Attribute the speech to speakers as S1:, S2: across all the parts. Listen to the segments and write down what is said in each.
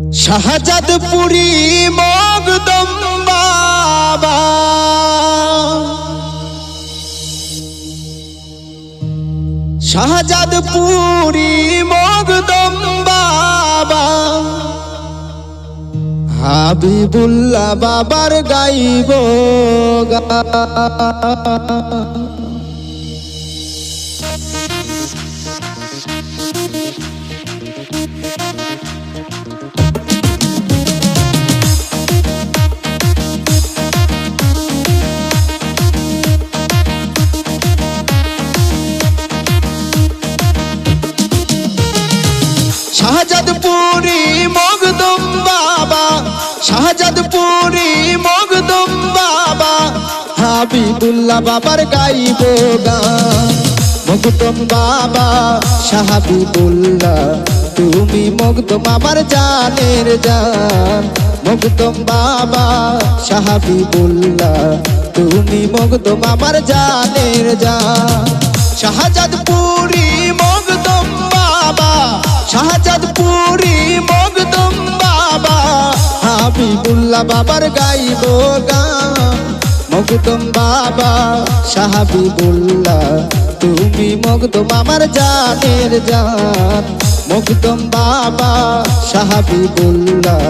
S1: শাহজাদপুরি মগদম বাবা, শাহজাদপুরি মগদম বাবা, হাবিবুল্লাহ বাবার গাইব গান। শাহজাদপুরি মগদম বাবা, শাহজাদপুরি মগদম বাবা, হাবিবুল্লাহ বাবার গাইব গান। মগদম বাবা শাহাবিবুল্লাহ, তুমি মগদম আমার জানের জান। মগদম বাবা শাহাবিবুল্লাহ, তুমি মগদম আমার জানের জান। শাহজাদপুরি মগদম বাবা, শাহজাদপুরি মগদম বাবা, হাবিবুল্লাহ বাবার গাইব গান। মগদম বাবা শাহাবিবুল্লাহ, তুমি মগদম আমার জানের জান। মগদম বাবা শাহাবিবুল্লাহ,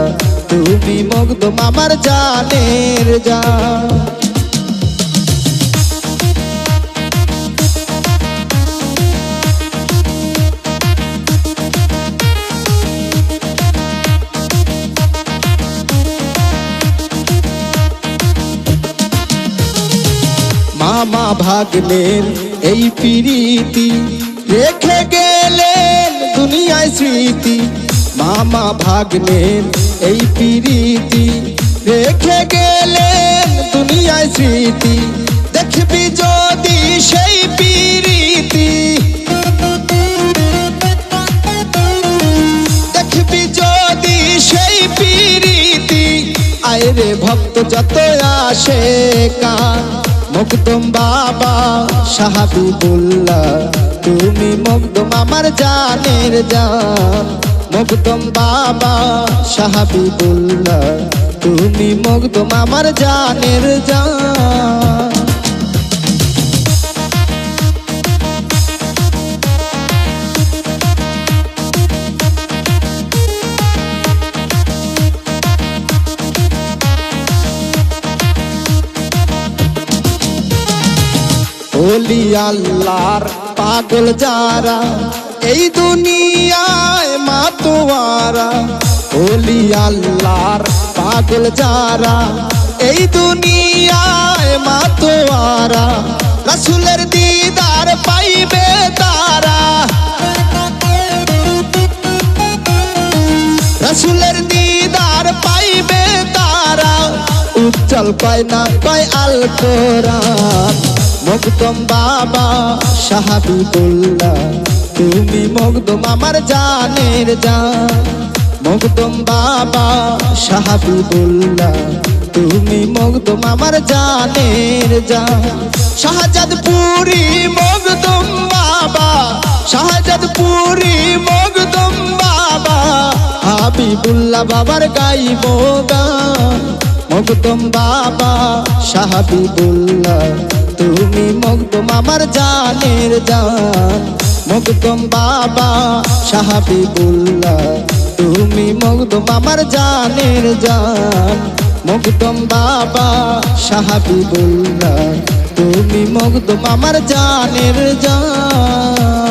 S1: তুমি মগদম আমার জানের জান। মামা ভাগ্নের এই প্রীতি রেখে গেলেন দুনিয়ায় স্মৃতি। মামা ভাগ্নের এই প্রীতি রেখে গেলেন দুনিয়ায় স্মৃতি। দেখবি যদি সেই প্রীতি, দেখবি যদি সেই প্রীতি, আয়রে ভক্ত যত আসে কান। মগদম বাবা শাহাবিবুল্লাহ, তুমি মগদম আমার জানের জান। মগদম বাবা শাহাবিবুল্লাহ, তুমি মগদম আমার জানের জান। ওলি আল্লাহর পাগল যারা এই দুনিয়ায় মাতোয়ারা। ওলি আল্লাহর পাগল যারা এই দুনিয়ায় মাতোয়ারা, রাসূলের দিদার পাইবে তারা। রাসূলের দিদার পাইবে তারা, উজ্জ্বল কয় না কয় আল কোরআন। মগদম বাবা শাহাবিবুল্লাহ, তুমি মগদম আমার জানের জান। মগদম বাবা শাহাবিবুল্লাহ, তুমি মগদম আমার জানের জান। শাহজাদপুরি মগদম বাবা, শাহজাদপুরি মগদম বাবা, হাবিবুল্লাহ বাবার গাইব গান। মগদম বাবা শাহাবিবুল্লাহ, তুমি মগদম আমার জানের জান। মগদম বাবা শাহাবিবুল্লাহ, তুমি মগদম আমার জানের জান। মগদম বাবা শাহাবিবুল্লাহ, তুমি মগদম আমার জানের জান।